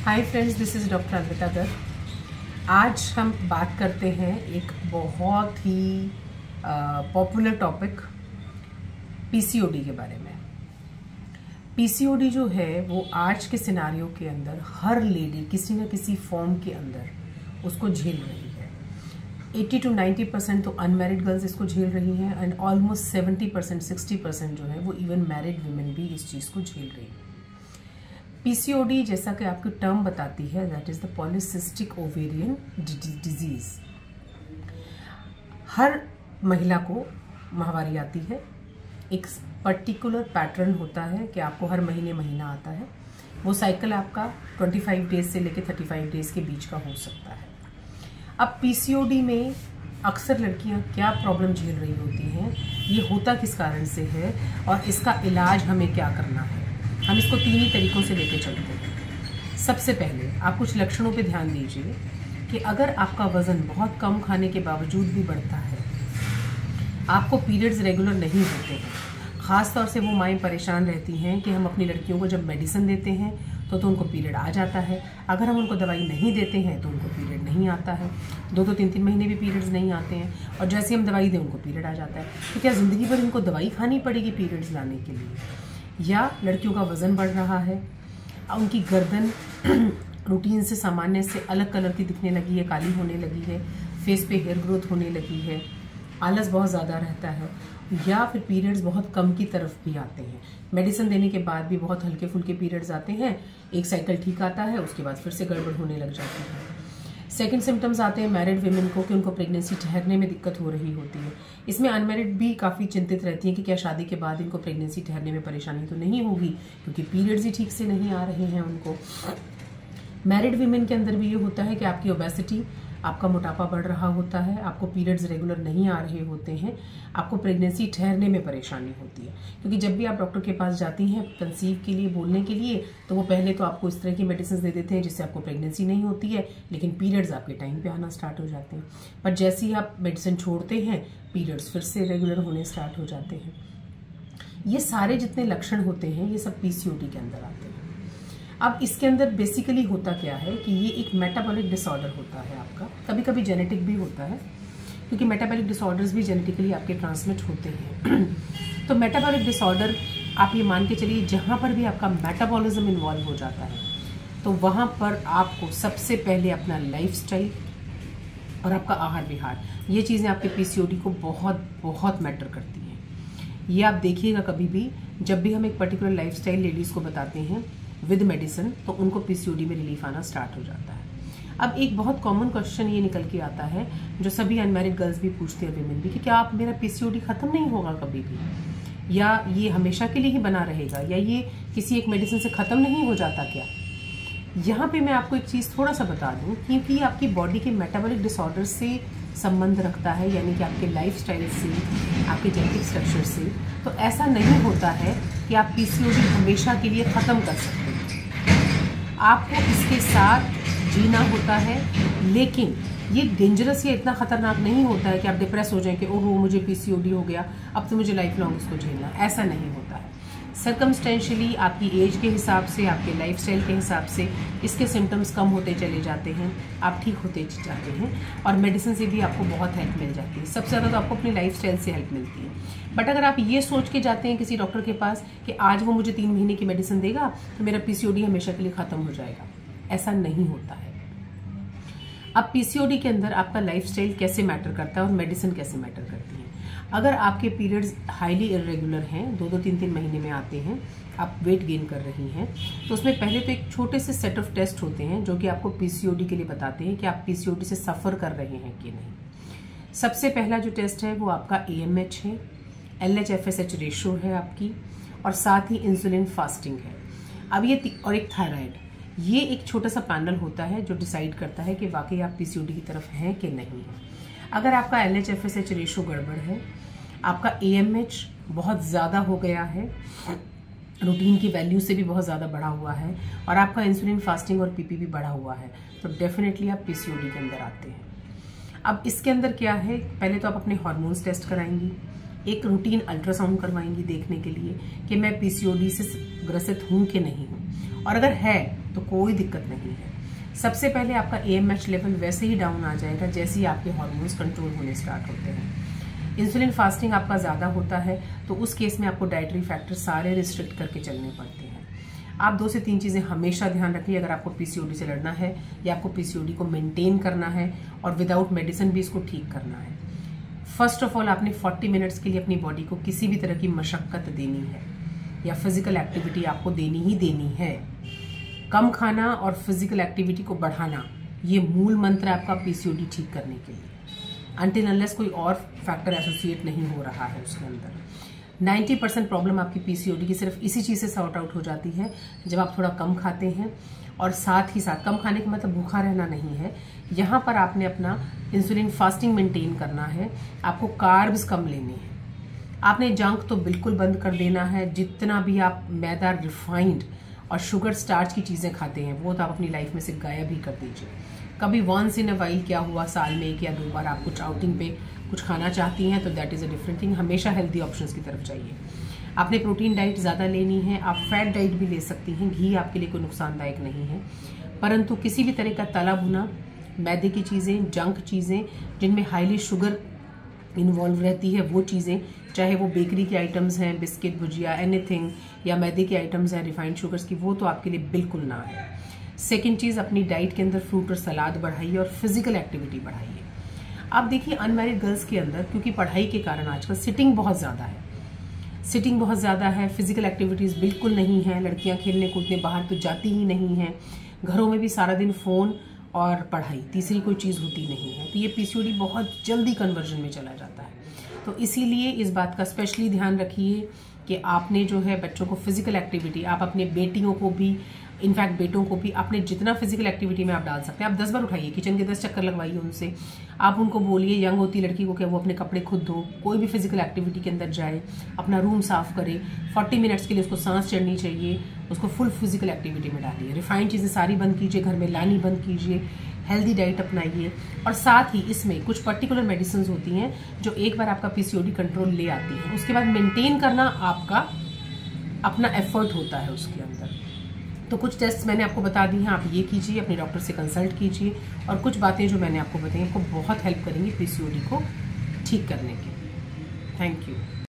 Hi friends, this is doctor Anvita Garg. आज हम बात करते हैं एक बहुत ही पॉपुलर टॉपिक पीसीओडी के बारे में। पीसीओडी जो है वो आज के सिनारियो के अंदर हर लेडी किसी न किसी फॉर्म के अंदर उसको झेल रही है। 80 to 90% तो अनमैरिड गर्ल्स इसको झेल रही हैं एंड ऑलमोस्ट 70% 60% जो है वो इवन मैरिड वुमेन भी इस चीज़ को झेल रही है। पीसीओडी जैसा कि आपकी टर्म बताती है, that is the polycystic ovarian disease. हर महिला को माहवारी आती है, एक पर्टिकुलर पैटर्न होता है कि आपको हर महीने महीना आता है। वो साइकिल आपका 25 डेज से लेकर 35 डेज के बीच का हो सकता है। अब पीसीओडी में अक्सर लड़कियां क्या प्रॉब्लम झेल रही होती हैं, ये होता किस कारण से है और इसका इलाज हमें क्या करना है। हम इसको 3 ही तरीकों से लेके चलते हैं। सबसे पहले आप कुछ लक्षणों पे ध्यान दीजिए कि अगर आपका वज़न बहुत कम खाने के बावजूद भी बढ़ता है, आपको पीरियड्स रेगुलर नहीं होते हैं, ख़ास तौर से वो माएँ परेशान रहती हैं कि हम अपनी लड़कियों को जब मेडिसिन देते हैं तो उनको पीरियड आ जाता है, अगर हम उनको दवाई नहीं देते हैं तो उनको पीरियड नहीं आता है। 2-2 3-3 महीने भी पीरियड्स नहीं आते हैं और जैसे हम दवाई दें उनको पीरियड आ जाता है। तो क्या ज़िंदगी भर इनको दवाई खानी पड़ेगी पीरियड्स लाने के लिए? या लड़कियों का वज़न बढ़ रहा है, उनकी गर्दन रूटीन से सामान्य से अलग कलर की दिखने लगी है, काली होने लगी है, फेस पे हेयर ग्रोथ होने लगी है, आलस बहुत ज़्यादा रहता है, या फिर पीरियड्स बहुत कम की तरफ भी आते हैं। मेडिसिन देने के बाद भी बहुत हल्के फुल्के पीरियड्स आते हैं, एक साइकिल ठीक आता है, उसके बाद फिर से गड़बड़ होने लग जाती है। सेकंड सिम्टम्स आते हैं मैरिड विमेन को कि उनको प्रेगनेंसी ठहरने में दिक्कत हो रही होती है। इसमें अनमैरिड भी काफ़ी चिंतित रहती हैं कि क्या शादी के बाद इनको प्रेगनेंसी ठहरने में परेशानी तो नहीं होगी, क्योंकि पीरियड्स ही ठीक से नहीं आ रहे हैं उनको। मैरिड विमेन के अंदर भी ये होता है कि आपकी ओबेसिटी, आपका मोटापा बढ़ रहा होता है, आपको पीरियड्स रेगुलर नहीं आ रहे होते हैं, आपको प्रेगनेंसी ठहरने में परेशानी होती है। क्योंकि जब भी आप डॉक्टर के पास जाती हैं कंसीव के लिए, बोलने के लिए, तो वो पहले तो आपको इस तरह की मेडिसिन दे देते हैं जिससे आपको प्रेगनेंसी नहीं होती है, लेकिन पीरियड्स आपके टाइम पे आना स्टार्ट हो जाते हैं। पर जैसे ही आप मेडिसिन छोड़ते हैं, पीरियड्स फिर से रेगुलर होने स्टार्ट हो जाते हैं। ये सारे जितने लक्षण होते हैं ये सब पीसीओडी के अंदर आते हैं। अब इसके अंदर बेसिकली होता क्या है कि ये एक मेटाबॉलिक डिसऑर्डर होता है आपका, कभी कभी जेनेटिक भी होता है, क्योंकि मेटाबॉलिक डिसऑर्डर्स भी जेनेटिकली आपके ट्रांसमिट होते हैं। तो मेटाबॉलिक डिसऑर्डर आप ये मान के चलिए, जहाँ पर भी आपका मेटाबॉलिज्म इन्वॉल्व हो जाता है तो वहाँ पर आपको सबसे पहले अपना लाइफस्टाइल और आपका आहार विहार, ये चीज़ें आपके पीसीओडी को बहुत बहुत मैटर करती हैं। ये आप देखिएगा कभी भी जब भी हम एक पर्टिकुलर लाइफस्टाइल लेडीज़ को बताते हैं विद मेडिसिन, तो उनको पीसीओडी में रिलीफ आना स्टार्ट हो जाता है। अब एक बहुत कॉमन क्वेश्चन ये निकल के आता है जो सभी अनमैरिड गर्ल्स भी पूछते हैं, विमेन भी, कि क्या आप मेरा पीसीओडी खत्म नहीं होगा कभी भी, या ये हमेशा के लिए ही बना रहेगा, या ये किसी एक मेडिसिन से खत्म नहीं हो जाता क्या? यहाँ पे मैं आपको एक चीज़ थोड़ा सा बता दूँ, क्योंकि आपकी बॉडी के मेटाबॉलिक डिसऑर्डर से संबंध रखता है, यानी कि आपके लाइफस्टाइल से, आपके जेनेटिक स्ट्रक्चर से, तो ऐसा नहीं होता है कि आप पीसीओडी हमेशा के लिए ख़त्म कर सकते हैं। आपको इसके साथ जीना होता है, लेकिन ये डेंजरस या इतना खतरनाक नहीं होता है कि आप डिप्रेस हो जाएं कि ओहो मुझे पीसीओडी हो गया, अब तो मुझे लाइफ लॉन्ग इसको झेलना। ऐसा नहीं होता है। सर्कमस्टेंशियली आपकी एज के हिसाब से, आपके लाइफस्टाइल के हिसाब से इसके सिम्टम्स कम होते चले जाते हैं, आप ठीक होते जाते हैं, और मेडिसिन से भी आपको बहुत हेल्प मिल जाती है। सबसे ज़्यादा तो आपको अपनी लाइफस्टाइल से हेल्प मिलती है। बट अगर आप ये सोच के जाते हैं किसी डॉक्टर के पास कि आज वो मुझे 3 महीने की मेडिसिन देगा तो मेरा पीसीओडी हमेशा के लिए ख़त्म हो जाएगा, ऐसा नहीं होता है। अब पीसीओडी के अंदर आपका लाइफस्टाइल कैसे मैटर करता है और मेडिसिन कैसे मैटर करती है। अगर आपके पीरियड्स हाईली इरेगुलर हैं, 2-2 3-3 महीने में आते हैं, आप वेट गेन कर रही हैं, तो उसमें पहले तो एक छोटे से सेट ऑफ टेस्ट होते हैं जो कि आपको पीसीओडी के लिए बताते हैं कि आप पीसीओडी से सफ़र कर रहे हैं कि नहीं। सबसे पहला जो टेस्ट है वो आपका AMH है, LH-FSH रेशो है आपकी, और साथ ही इंसुलिन फास्टिंग है। अब ये और एक थायराइड, ये एक छोटा सा पैनल होता है जो डिसाइड करता है कि वाकई आप पीसीओडी की तरफ हैं कि नहीं है। अगर आपका LH-FSH रेशो गड़बड़ है, आपका AMH बहुत ज़्यादा हो गया है, रूटीन की वैल्यू से भी बहुत ज़्यादा बढ़ा हुआ है, और आपका इंसुलिन फास्टिंग और PP भी बढ़ा हुआ है, तो डेफिनेटली आप पीसीओडी के अंदर आते हैं। अब इसके अंदर क्या है, पहले तो आप अपने हार्मोन्स टेस्ट कराएंगी, एक रूटीन अल्ट्रासाउंड करवाएंगी देखने के लिए कि मैं पीसीओडी से ग्रसित हूँ कि नहीं हूँ, और अगर है तो कोई दिक्कत नहीं है। सबसे पहले आपका AMH लेवल वैसे ही डाउन आ जाएगा जैसे ही आपके हार्मोन्स कंट्रोल होने स्टार्ट होते हैं। इंसुलिन फास्टिंग आपका ज़्यादा होता है तो उस केस में आपको डाइटरी फैक्टर सारे रिस्ट्रिक्ट करके चलने पड़ते हैं। आप 2 से 3 चीज़ें हमेशा ध्यान रखिए अगर आपको PCOD से लड़ना है या आपको PCOD को मेंटेन करना है और विदाउट मेडिसिन भी इसको ठीक करना है। फर्स्ट ऑफ ऑल आपने 40 मिनट्स के लिए अपनी बॉडी को किसी भी तरह की मशक्क़त देनी है या फिजिकल एक्टिविटी आपको देनी ही देनी है। कम खाना और फिजिकल एक्टिविटी को बढ़ाना ये मूल मंत्र है आपका PCOD ठीक करने के लिए, अनटिल अनलेस कोई और फैक्टर एसोसिएट नहीं हो रहा है उसके अंदर। 90% प्रॉब्लम आपकी PCOD की सिर्फ इसी चीज़ से सॉर्ट आउट हो जाती है जब आप थोड़ा कम खाते हैं। और साथ ही साथ कम खाने का मतलब भूखा रहना नहीं है, यहाँ पर आपने अपना इंसुलिन फास्टिंग मेंटेन करना है, आपको कार्ब्स कम लेने हैं, आपने जंक तो बिल्कुल बंद कर देना है। जितना भी आप मैदा, रिफाइंड और शुगर स्टार्च की चीज़ें खाते हैं वो तो आप अपनी लाइफ में से गायब ही कर दीजिए। कभी वंस इन अ वाइल क्या हुआ, साल में 1 या 2 बार आप कुछ आउटिंग पे कुछ खाना चाहती हैं तो that is a different thing. हमेशा हेल्दी ऑप्शंस की तरफ चाहिए। आपने प्रोटीन डाइट ज़्यादा लेनी है, आप फैट डाइट भी ले सकती हैं, घी आपके लिए कोई नुकसानदायक नहीं है, परंतु किसी भी तरह का तला भुना, मैदे की चीज़ें, जंक चीज़ें जिनमें हाईली शुगर इन्वॉल्व रहती है वो चीज़ें, चाहे वो बेकरी के आइटम्स हैं, बिस्किट, भुजिया, एनीथिंग, या मैदे के आइटम्स हैं रिफाइंड शुगर्स की, वो तो आपके लिए बिल्कुल ना है। सेकंड चीज़, अपनी डाइट के अंदर फ्रूट और सलाद बढ़ाइए और फिजिकल एक्टिविटी बढ़ाइए। आप देखिए अनमैरिड गर्ल्स के अंदर क्योंकि पढ़ाई के कारण आजकल सिटिंग बहुत ज़्यादा है, फिजिकल एक्टिविटीज़ बिल्कुल नहीं है, लड़कियां खेलने कूदने बाहर तो जाती ही नहीं हैं, घरों में भी सारा दिन फ़ोन और पढ़ाई, तीसरी कोई चीज़ होती नहीं है, तो ये PCOD बहुत जल्दी कन्वर्जन में चला जाता है। तो इसीलिए इस बात का स्पेशली ध्यान रखिए कि आपने जो है बच्चों को फिजिकल एक्टिविटी, आप अपने बेटियों को भी, इनफैक्ट बेटों को भी आपने जितना फिजिकल एक्टिविटी में आप डाल सकते हैं, आप 10 बार उठाइए, किचन के 10 चक्कर लगवाइए उनसे। आप उनको बोलिए, यंग होती लड़की को, क्या वो अपने कपड़े खुद धो, कोई भी फिजिकल एक्टिविटी के अंदर जाए, अपना रूम साफ करे, 40 मिनट्स के लिए उसको सांस चढ़नी चाहिए, उसको फुल फिजिकल एक्टिविटी में डालिए। रिफाइंड चीज़ें सारी बंद कीजिए, घर में लानी बंद कीजिए, हेल्दी डाइट अपनाइए। और साथ ही इसमें कुछ पर्टिकुलर मेडिसिन होती हैं जो एक बार आपका PCOD कंट्रोल ले आती हैं, उसके बाद मेंटेन करना आपका अपना एफर्ट होता है उसके अंदर। तो कुछ टेस्ट मैंने आपको बता दी हैं, आप ये कीजिए, अपने डॉक्टर से कंसल्ट कीजिए, और कुछ बातें जो मैंने आपको बताई आपको बहुत हेल्प करेंगी PCOD को ठीक करने के लिए। Thank you.